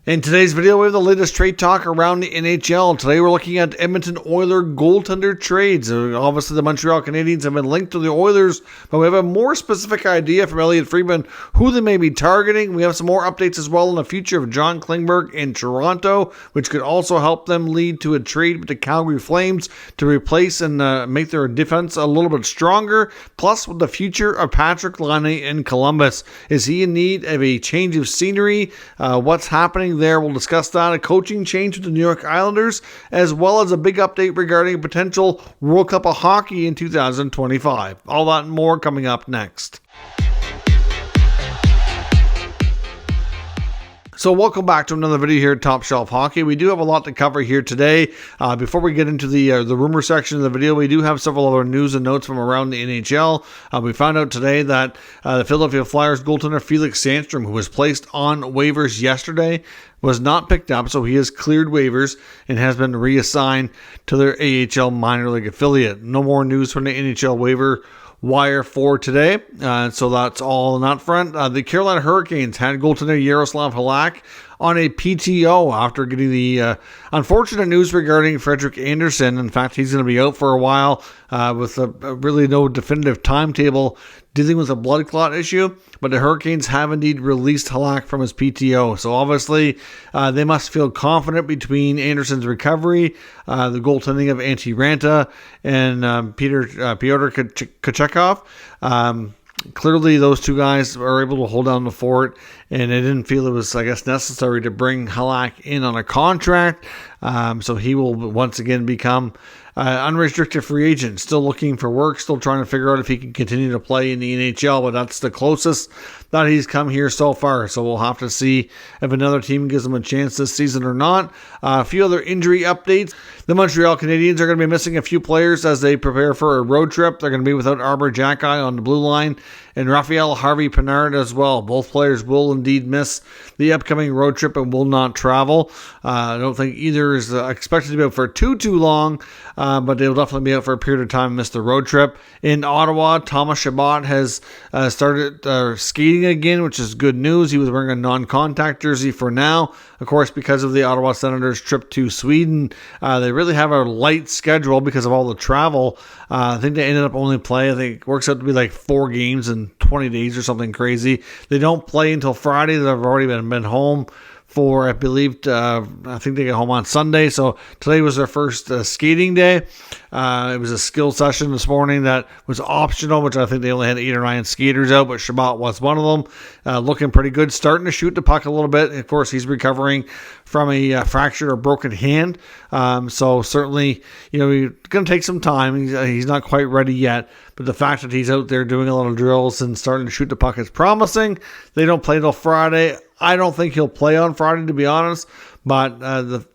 In today's video, we have the latest trade talk around the NHL. Today, we're looking at Edmonton Oilers goaltender trades. Obviously, the Montreal Canadiens have been linked to the Oilers, but we have a more specific idea from Elliotte Friedman who they may be targeting. We have some more updates as well on the future of John Klingberg in Toronto, which could also help them lead to a trade with the Calgary Flames to replace and make their defense a little bit stronger. Plus, with the future of Patrick Laine in Columbus. Is he in need of a change of scenery? What's happening there? We'll discuss that. A coaching change with the New York Islanders, as well as a big update regarding a potential World Cup of Hockey in 2025. All that and more coming up next. So welcome back to another video here at Top Shelf Hockey. We do have a lot to cover here today. Before we get into the rumor section of the video, we do have several other news and notes from around the NHL. We found out today that the Philadelphia Flyers goaltender Felix Sandstrom, who was placed on waivers yesterday, was not picked up, so he has cleared waivers and has been reassigned to their AHL minor league affiliate. No more news from the NHL waiver wire for today, so that's all on that front. The Carolina Hurricanes had goaltender Jerard Halak on a PTO after getting the unfortunate news regarding Frederik Andersen. In fact, he's going to be out for a while with really no definitive timetable dealing with a blood clot issue, but the Hurricanes have indeed released Halak from his PTO. So obviously, they must feel confident between Andersen's recovery, the goaltending of Antti Ranta, and Pyotr Kochetkov. Clearly, those two guys are able to hold down the fort, and they didn't feel it was, necessary to bring Halak in on a contract. So he will once again become unrestricted free agent, still looking for work, still trying to figure out if he can continue to play in the NHL, but that's the closest that he's come here so far. So we'll have to see if another team gives him a chance this season or not. A few other injury updates. The Montreal Canadiens are going to be missing a few players as they prepare for a road trip. They're going to be without Arber Xhekaj on the blue line and Raphael Harvey-Pinard as well. Both players will indeed miss the upcoming road trip and will not travel. I don't think either is expected to be out for too long, but they'll definitely be out for a period of time and miss the road trip. In Ottawa, Thomas Chabot has started skating again, which is good news. He was wearing a non-contact jersey for now. Of course, because of the Ottawa Senators' trip to Sweden, they really have a light schedule because of all the travel. I think they ended up only playing, I think it works out to be like 4 games in 20 days or something crazy. They don't play until Friday. They've already been home for, I believe, I think they get home on Sunday. So today was their first skating day. It was a skill session this morning that was optional, which I think they only had 8 or 9 skaters out, but Chabot was one of them. Looking pretty good, starting to shoot the puck a little bit. Of course, he's recovering from a fractured or broken hand. So certainly, he's going to take some time. He's not quite ready yet. But the fact that he's out there doing a lot of drills and starting to shoot the puck is promising. They don't play till Friday. I don't think he'll play on Friday, to be honest. But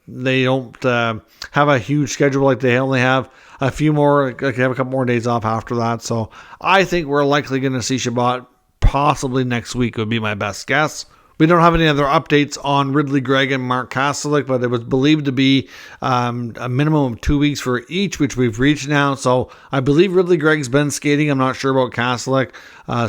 they don't have a huge schedule. Like they only have a few more, like they have a couple more days off after that. So I think we're likely going to see Chabot possibly next week would be my best guess. We don't have any other updates on Ridley Gregg and Mark Kastelik, but it was believed to be a minimum of 2 weeks for each, which we've reached now. So I believe Ridley Gregg's been skating. I'm not sure about Kastelik.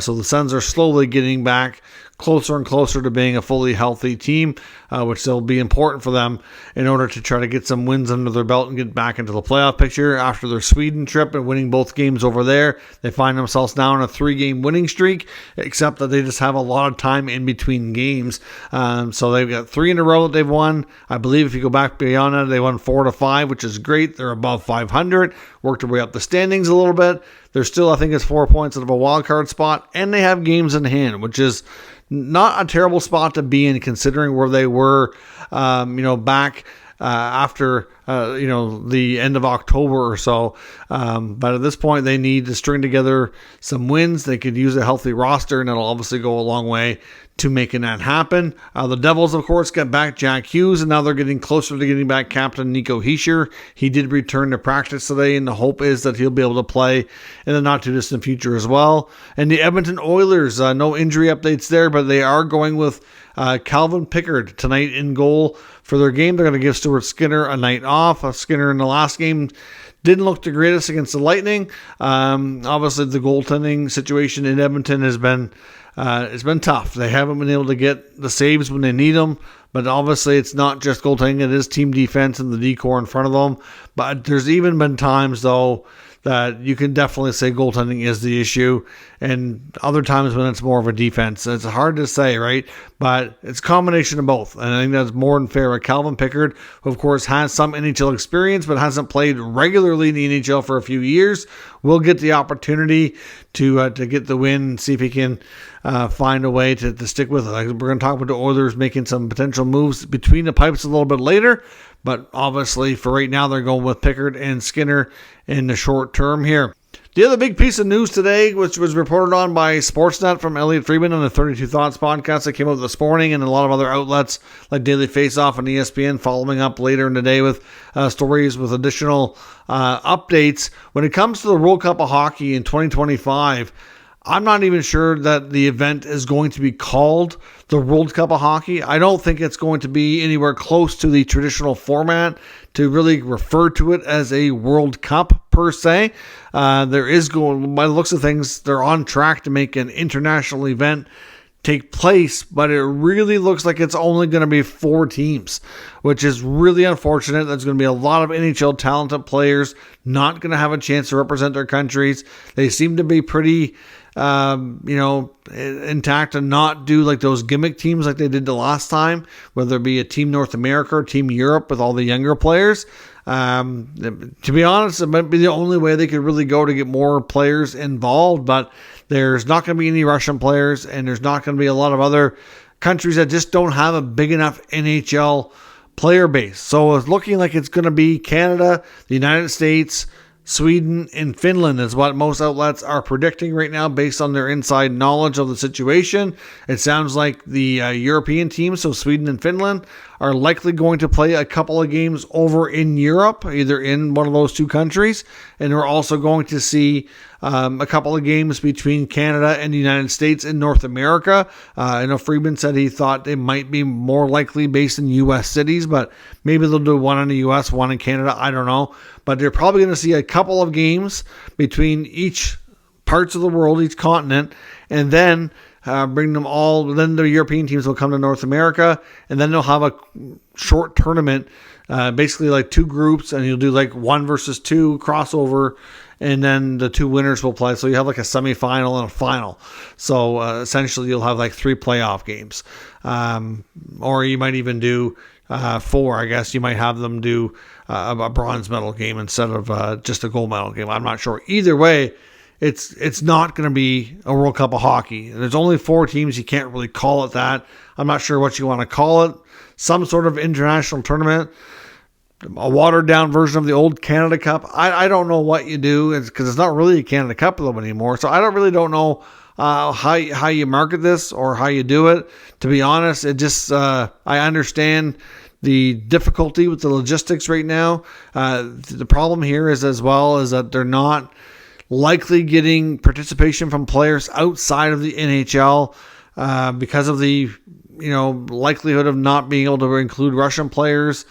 So the Sens are slowly getting back closer and closer to being a fully healthy team, which will be important for them in order to try to get some wins under their belt and get back into the playoff picture. After their Sweden trip and winning both games over there, they find themselves now on a 3-game winning streak, except that they just have a lot of time in between games. So they've got 3 in a row that they've won. I believe if you go back beyond that, they won 4 to 5, which is great. They're above 500, worked their way up the standings a little bit. They're still, I think it's 4 points out of a wild card spot, and they have games in hand, which is not a terrible spot to be in considering where they were, back after, the end of October or so. But at this point, they need to string together some wins. They could use a healthy roster, and it'll obviously go a long way to making that happen. The Devils, of course, got back Jack Hughes, and now they're getting closer to getting back Captain Nico Hischier. He did return to practice today, and the hope is that he'll be able to play in the not-too-distant future as well. And the Edmonton Oilers, no injury updates there, but they are going with Calvin Pickard tonight in goal for their game. They're going to give Stuart Skinner a night off. Skinner in the last game didn't look the greatest against the Lightning. Obviously, the goaltending situation in Edmonton has been it's been tough. They haven't been able to get the saves when they need them. But obviously it's not just goaltending, it is team defense and the decor in front of them. But there's even been times, though, that you can definitely say goaltending is the issue, and other times when it's more of a defense. It's hard to say, right? But it's a combination of both, and I think that's more than fair. Calvin Pickard, who of course has some NHL experience but hasn't played regularly in the NHL for a few years, will get the opportunity to get the win and see if he can find a way to stick with it. We're going to talk about the Oilers making some potential moves between the pipes a little bit later, but obviously for right now they're going with Pickard and Skinner in the short term here. The other big piece of news today, which was reported on by Sportsnet from Elliot Friedman on the 32 Thoughts podcast that came out this morning, and a lot of other outlets like Daily Faceoff and ESPN following up later in the day with stories with additional updates. When it comes to the World Cup of Hockey in 2025, I'm not even sure that the event is going to be called the World Cup of Hockey. I don't think it's going to be anywhere close to the traditional format to really refer to it as a World Cup per se. There is going, by the looks of things, they're on track to make an international event take place, but it really looks like it's only going to be 4 teams, which is really unfortunate. There's going to be a lot of NHL talented players not going to have a chance to represent their countries. They seem to be pretty intact and not do like those gimmick teams like they did the last time, whether it be a Team North America or Team Europe with all the younger players. To be honest, it might be the only way they could really go to get more players involved, but there's not going to be any Russian players, and there's not going to be a lot of other countries that just don't have a big enough NHL player base. So it's looking like it's going to be Canada, the United States, Sweden, and Finland is what most outlets are predicting right now based on their inside knowledge of the situation. It sounds like the European teams, so Sweden and Finland, are likely going to play a couple of games over in Europe, either in one of those two countries. And we're also going to see a couple of games between Canada and the United States in North America. I know Friedman said he thought it might be more likely based in U.S. cities, but maybe they'll do one in the U.S., one in Canada. I don't know. But they're probably going to see a couple of games between each parts of the world, each continent, and then bring them all. Then the European teams will come to North America, and then they'll have a short tournament, basically like 2 groups, and you'll do like 1 versus 2 crossover, and then the 2 winners will play. So you have like a semifinal and a final. So essentially you'll have like 3 playoff games, or you might even do 4. I guess you might have them do a bronze medal game instead of just a gold medal game. I'm not sure. Either way, it's not going to be a World Cup of Hockey. There's only 4 teams. You can't really call it that. I'm not sure what you want to call it. Some sort of international tournament, a watered-down version of the old Canada Cup. I don't know what you do, because it's not really a Canada Cup anymore. So I don't know how you market this or how you do it. To be honest, it just I understand the difficulty with the logistics right now. The problem here is as well is that they're not likely getting participation from players outside of the NHL because of the likelihood of not being able to include Russian players.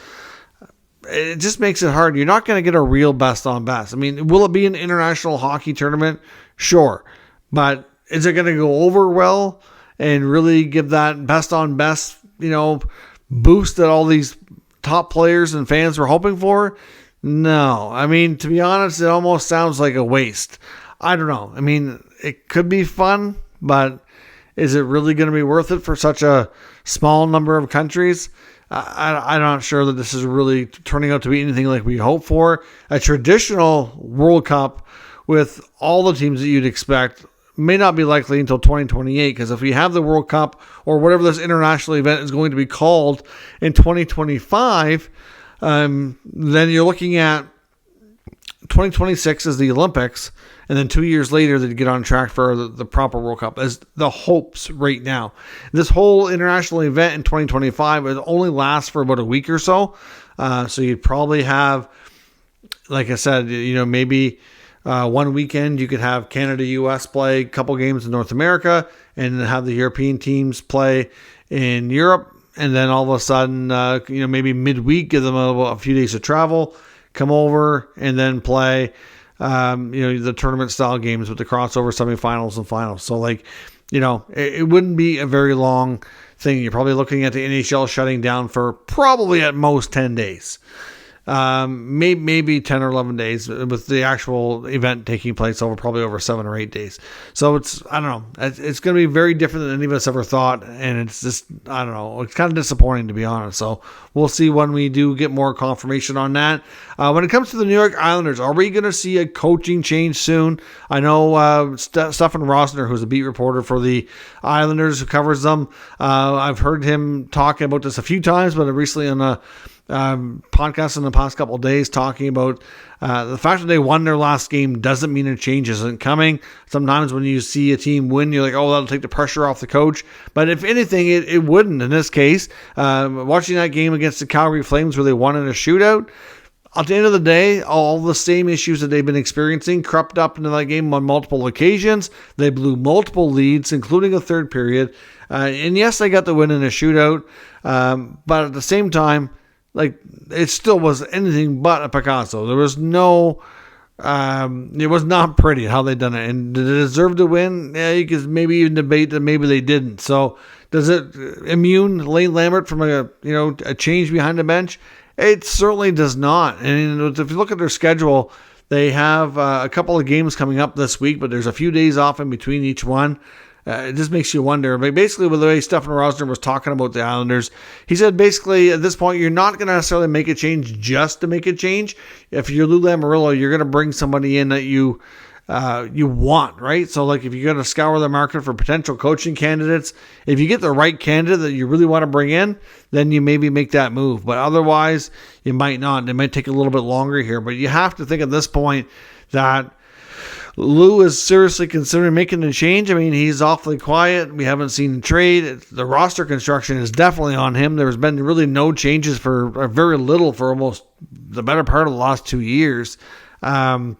It just makes it hard. You're not going to get a real best on best. I mean, will it be an international hockey tournament? Sure. But is it going to go over well and really give that best on best, boost that all these top players and fans were hoping for? No. I mean, to be honest, it almost sounds like a waste. I don't know. I mean, it could be fun, but is it really going to be worth it for such a small number of countries? I'm not sure that this is really turning out to be anything like we hope for. A traditional World Cup with all the teams that you'd expect may not be likely until 2028, because if we have the World Cup or whatever this international event is going to be called in 2025, then you're looking at 2026 as the Olympics, and then 2 years later they get on track for the proper World Cup as the hopes right now. This whole international event in 2025 will only last for about a week or so. So you'd probably have, like I said, maybe one weekend you could have Canada, US play a couple games in North America, and then have the European teams play in Europe. And then all of a sudden, maybe midweek, give them a few days of travel, come over, and then play, the tournament style games with the crossover semifinals and finals. So it wouldn't be a very long thing, you're probably looking at the NHL shutting down for probably at most 10 days. Maybe 10 or 11 days, with the actual event taking place probably over 7 or 8 days. So I don't know. It's going to be very different than any of us ever thought. And it's just, I don't know. It's kind of disappointing, to be honest. So we'll see when we do get more confirmation on that. When it comes to the New York Islanders, are we going to see a coaching change soon? I know Stefan Rosner, who's a beat reporter for the Islanders who covers them. I've heard him talking about this a few times, but recently on a podcast in the past couple of days talking about the fact that they won their last game doesn't mean a change isn't coming. Sometimes when you see a team win, you're like, oh, that'll take the pressure off the coach. But if anything, it wouldn't in this case. Watching that game against the Calgary Flames where they won in a shootout, at the end of the day, all the same issues that they've been experiencing crept up into that game on multiple occasions. They blew multiple leads, including a third period. And yes, they got the win in a shootout. But at the same time, it still was anything but a Picasso. There was no, it was not pretty how they done it. And did they deserve to win? Yeah, you could maybe even debate that maybe they didn't. So does it immune Laine Lambert from a change behind the bench? It certainly does not. And if you look at their schedule, they have a couple of games coming up this week, but there's a few days off in between each one. It just makes you wonder. But basically, with the way Stefan Rosner was talking about the Islanders, he said basically at this point, you're not going to necessarily make a change just to make a change. If you're Lou Lamoriello, you're going to bring somebody in that you want, right? So if you're going to scour the market for potential coaching candidates, if you get the right candidate that you really want to bring in, then you maybe make that move. But otherwise, you might not. It might take a little bit longer here. But you have to think at this point that Lou is seriously considering making a change. I mean, he's awfully quiet. We haven't seen a trade. The roster construction is definitely on him. There's been really no changes or very little for almost the better part of the last 2 years. And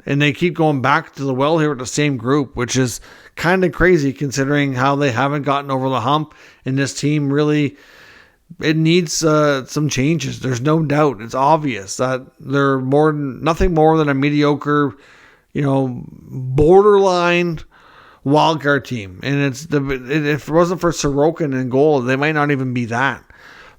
they keep going back to the well here with the same group, which is kind of crazy considering how they haven't gotten over the hump. And this team really, it needs some changes. There's no doubt. It's obvious that they're nothing more than a mediocre, borderline wildcard team. And if it wasn't for Sorokin in goal, they might not even be that.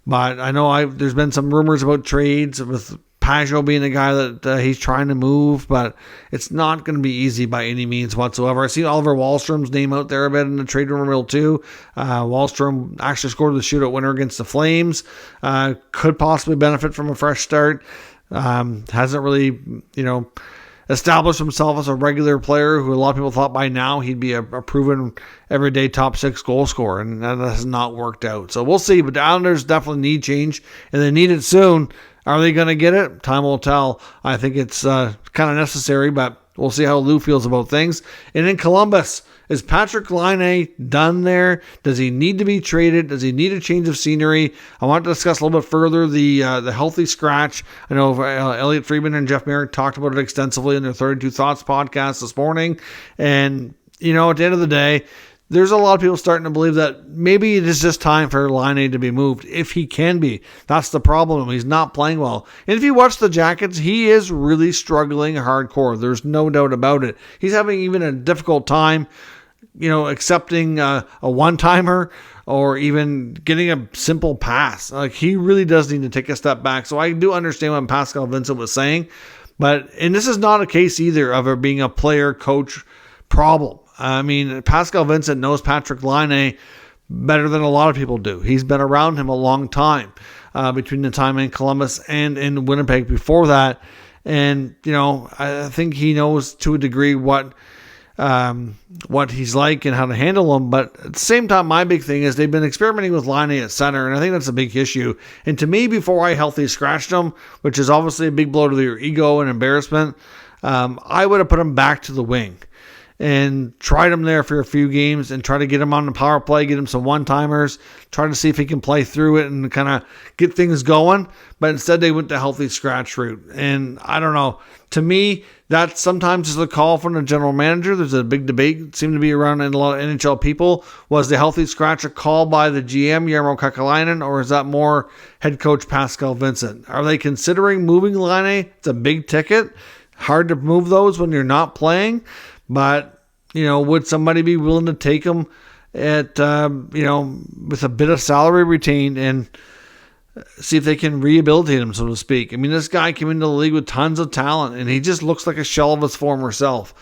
But I know there's been some rumors about trades with Pajot being a guy that he's trying to move, but it's not going to be easy by any means whatsoever. I see Oliver Wahlstrom's name out there a bit in the trade rumor mill too. Wahlstrom actually scored the shootout winner against the Flames. Could possibly benefit from a fresh start. Hasn't really, established himself as a regular player who a lot of people thought by now he'd be a proven everyday top 6 goal scorer, and that has not worked out. So we'll see, but the Islanders definitely need change, and they need it soon. Are they going to get it? Time will tell. I think it's kind of necessary, but we'll see how Lou feels about things. And in Columbus, is Patrik Laine done there? Does he need to be traded? Does he need a change of scenery? I want to discuss a little bit further the healthy scratch. I know Elliot Friedman and Jeff Merrick talked about it extensively in their 32 Thoughts podcast this morning. And, at the end of the day, there's a lot of people starting to believe that maybe it is just time for Laine to be moved, if he can be. That's the problem. He's not playing well. And if you watch the Jackets, he is really struggling hardcore. There's no doubt about it. He's having even a difficult time, accepting a one-timer or even getting a simple pass. He really does need to take a step back. So I do understand what Pascal Vincent was saying. And this is not a case either of it being a player-coach problem. I mean, Pascal Vincent knows Patrik Laine better than a lot of people do. He's been around him a long time, between the time in Columbus and in Winnipeg before that. And, I think he knows to a degree what he's like and how to handle him. But at the same time, my big thing is they've been experimenting with Laine at center, and I think that's a big issue. And to me, before I healthy scratched him, which is obviously a big blow to their ego and embarrassment, I would have put him back to the wing and tried him there for a few games and try to get him on the power play, get him some one-timers, try to see if he can play through it and kind of get things going. But instead they went the healthy scratch route. And I don't know. To me, that sometimes is a call from the general manager. There's a big debate, seemed to be around in a lot of NHL people. Was the healthy scratch a call by the GM, Jarmo Kekalainen, or is that more head coach Pascal Vincent? Are they considering moving Laine? It's a big ticket. Hard to move those when you're not playing. But, would somebody be willing to take him at with a bit of salary retained and see if they can rehabilitate him, so to speak. I mean, this guy came into the league with tons of talent, and he just looks like a shell of his former self.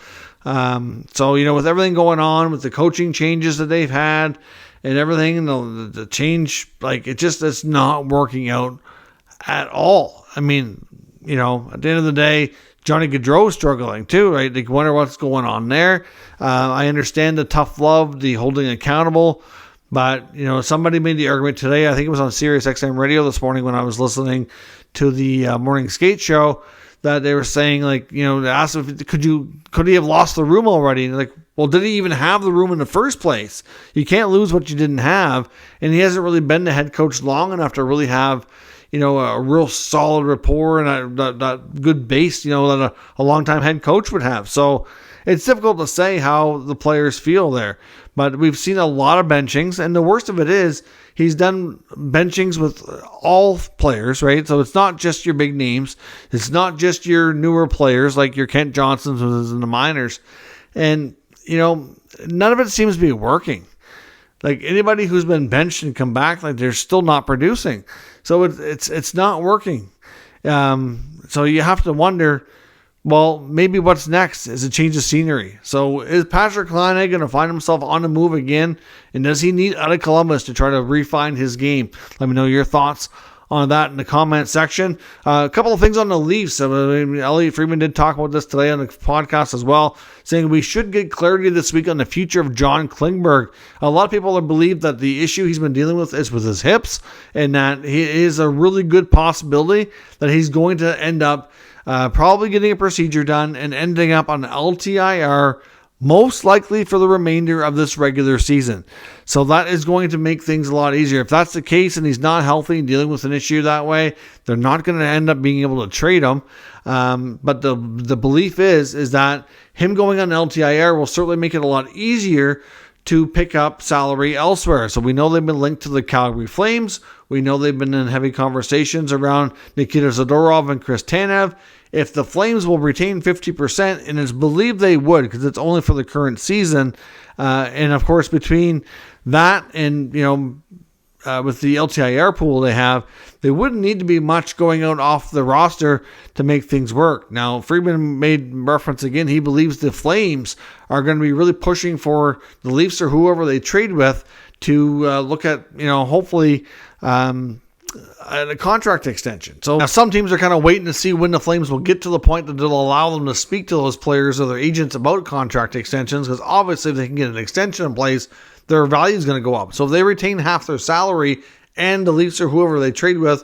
So, with everything going on, with the coaching changes that they've had and everything, the change, it's not working out at all. I mean, at the end of the day, Johnny Gaudreau's struggling too, right? They wonder what's going on there. I understand the tough love, the holding accountable. But, somebody made the argument today, I think it was on Sirius XM radio this morning when I was listening to the morning skate show, that they were saying, they asked if could he have lost the room already? And well, did he even have the room in the first place? You can't lose what you didn't have. And he hasn't really been the head coach long enough to really have, a real solid rapport and that good base, that a longtime head coach would have. So it's difficult to say how the players feel there. But we've seen a lot of benchings, and the worst of it is he's done benchings with all players, right? So it's not just your big names. It's not just your newer players like your Kent Johnsons was in the minors. And, none of it seems to be working. Anybody who's been benched and come back, they're still not producing. So it's not working. So you have to wonder, well, maybe what's next is a change of scenery. So is Patrick Laine going to find himself on the move again? And does he need out of Columbus to try to refine his game? Let me know your thoughts on that in the comment section. A couple of things on the Leafs. Elliotte Friedman did talk about this today on the podcast as well, saying we should get clarity this week on the future of John Klingberg. A lot of people believe that the issue he's been dealing with is with his hips, and that he is a really good possibility that he's going to end up probably getting a procedure done and ending up on LTIR, most likely for the remainder of this regular season. So that is going to make things a lot easier. If that's the case and he's not healthy and dealing with an issue that way, they're not going to end up being able to trade him. But the belief is that him going on LTIR will certainly make it a lot easier to pick up salary elsewhere. So we know they've been linked to the Calgary Flames. We know they've been in heavy conversations around Nikita Zadorov and Chris Tanev. If the Flames will retain 50%, and it's believed they would because it's only for the current season, and of course between that and, with the LTIR pool they have, they wouldn't need to be much going out off the roster to make things work. Now, Friedman made reference again. He believes the Flames are going to be really pushing for the Leafs or whoever they trade with to look at, hopefully a contract extension. So now some teams are kind of waiting to see when the Flames will get to the point that it'll allow them to speak to those players or their agents about contract extensions, because obviously if they can get an extension in place, their value is going to go up. So if they retain half their salary and the Leafs or whoever they trade with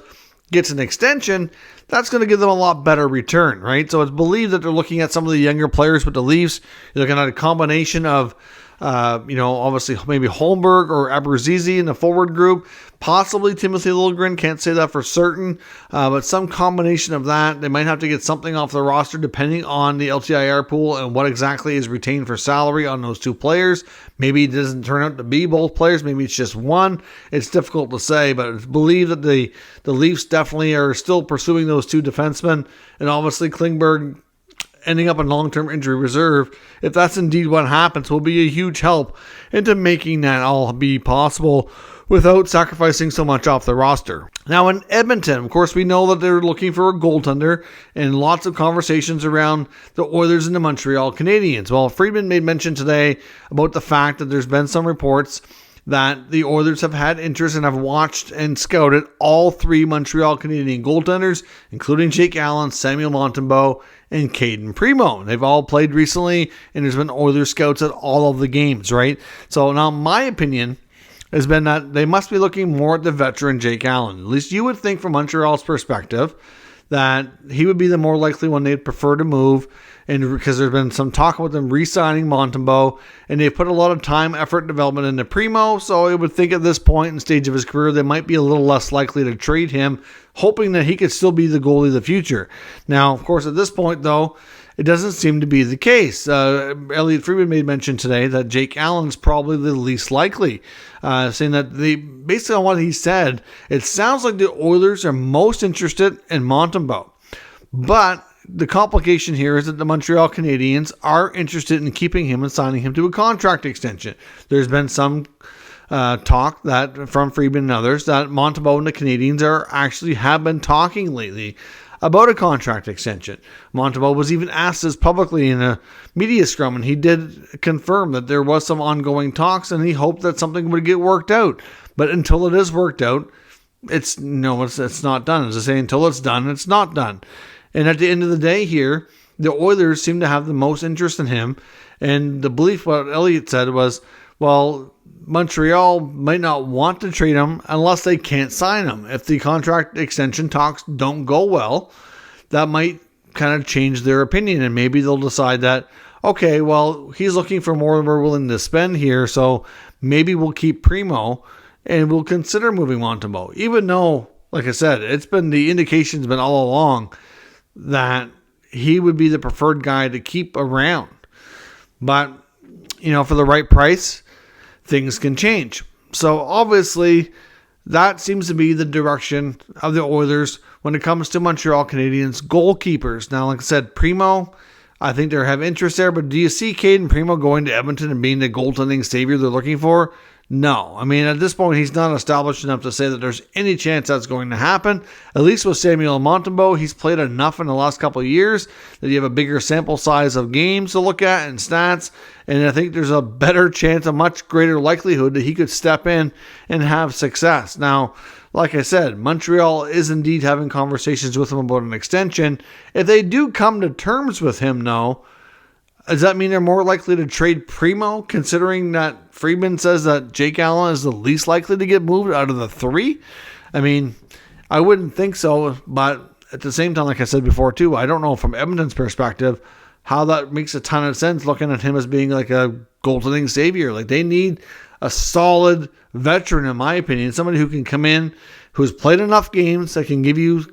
gets an extension, that's going to give them a lot better return, right? So it's believed that they're looking at some of the younger players with the Leafs. They're looking at a combination of obviously maybe Holmberg or Abruzzese in the forward group, possibly Timothy Liljegren, can't say that for certain, but some combination of that. They might have to get something off the roster depending on the LTIR pool and what exactly is retained for salary on those two players. Maybe it doesn't turn out to be both players, maybe it's just one. It's difficult to say, but it's believed that the Leafs definitely are still pursuing those two defensemen, and obviously Klingberg ending up in long-term injury reserve, if that's indeed what happens, will be a huge help into making that all be possible without sacrificing so much off the roster. Now in Edmonton, of course, we know that they're looking for a goaltender and lots of conversations around the Oilers and the Montreal Canadiens. Well, Friedman made mention today about the fact that there's been some reports that the Oilers have had interest and have watched and scouted all three Montreal Canadiens goaltenders, including Jake Allen, Samuel Montembeault, and Caden Primo. They've all played recently, and there's been Oilers scouts at all of the games, right? So now my opinion has been that they must be looking more at the veteran Jake Allen. At least you would think from Montreal's perspective that he would be the more likely one they'd prefer to move, and because there's been some talk about them re-signing Montembeault, and they've put a lot of time, effort, and development into Primo, so I would think at this point and stage of his career, they might be a little less likely to trade him, hoping that he could still be the goalie of the future. Now, of course, at this point, though, it doesn't seem to be the case. Elliotte Friedman made mention today that Jake Allen's probably the least likely, saying that based on what he said, it sounds like the Oilers are most interested in Montembeault. But the complication here is that the Montreal Canadiens are interested in keeping him and signing him to a contract extension. There's been some talk that from Friedman and others that Montembeault and the Canadiens have been talking lately about a contract extension. Montembeault was even asked this publicly in a media scrum, and he did confirm that there was some ongoing talks, and he hoped that something would get worked out. But until it is worked out, it's not done. As I say, until it's done, it's not done. And at the end of the day here, the Oilers seem to have the most interest in him. And the belief, what Elliott said was, well, Montreal might not want to trade him unless they can't sign him. If the contract extension talks don't go well, that might kind of change their opinion. And maybe they'll decide that, okay, well, he's looking for more than we're willing to spend here. So maybe we'll keep Primo and we'll consider moving Montembeault. Even though, like I said, the indication's been all along that he would be the preferred guy to keep around. But, for the right price, things can change. So obviously, that seems to be the direction of the Oilers when it comes to Montreal Canadiens goalkeepers. Now, like I said, Primo, I think they have interest there, but do you see Caden Primo going to Edmonton and being the goaltending savior they're looking for? No. I mean, at this point, he's not established enough to say that there's any chance that's going to happen. At least with Samuel Montembeault, he's played enough in the last couple of years that you have a bigger sample size of games to look at and stats. And I think there's a better chance, a much greater likelihood that he could step in and have success. Now, like I said, Montreal is indeed having conversations with him about an extension. If they do come to terms with him, though, does that mean they're more likely to trade Primo, considering that Friedman says that Jake Allen is the least likely to get moved out of the three? I mean, I wouldn't think so, but at the same time, like I said before too, I don't know from Edmonton's perspective how that makes a ton of sense looking at him as being like a goaltending savior. Like, they need a solid veteran, in my opinion, somebody who can come in, who's played enough games that can give you,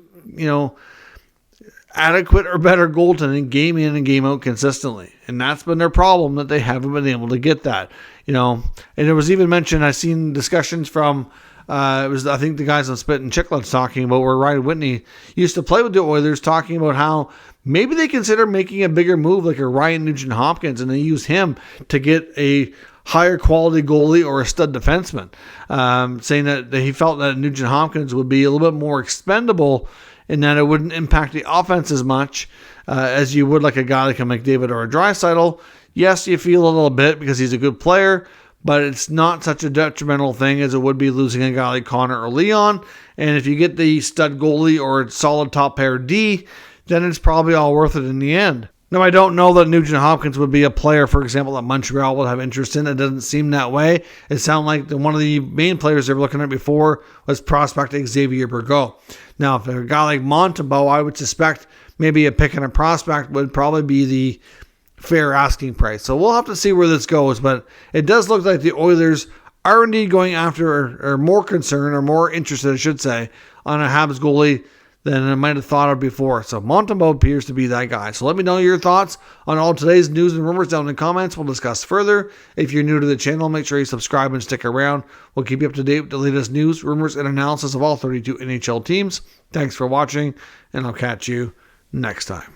adequate or better goaltending game in and game out consistently. And that's been their problem, that they haven't been able to get that. And it was even mentioned, I've seen discussions from, I think the guys on Spit and Chicklets talking about where Ryan Whitney used to play with the Oilers, talking about how maybe they consider making a bigger move like a Ryan Nugent-Hopkins, and they use him to get a higher quality goalie or a stud defenseman, saying that he felt that Nugent-Hopkins would be a little bit more expendable and that it wouldn't impact the offense as much as you would like a guy like a McDavid or a Draisaitl. Yes, you feel a little bit because he's a good player, but it's not such a detrimental thing as it would be losing a guy like Connor or Leon. And if you get the stud goalie or solid top pair D, then it's probably all worth it in the end. Now, I don't know that Nugent-Hopkins would be a player, for example, that Montreal would have interest in. It doesn't seem that way. It sounded like one of the main players they were looking at before was prospect Xavier Bourgault. Now, if a guy like Montembeault, I would suspect maybe a pick and a prospect would probably be the fair asking price. So we'll have to see where this goes, but it does look like the Oilers are indeed going after, or more concerned, or more interested, I should say, on a Habs goalie than I might have thought of before. So Montembeault appears to be that guy. So let me know your thoughts on all today's news and rumors down in the comments. We'll discuss further. If you're new to the channel, make sure you subscribe and stick around. We'll keep you up to date with the latest news, rumors, and analysis of all 32 NHL teams. Thanks for watching, and I'll catch you next time.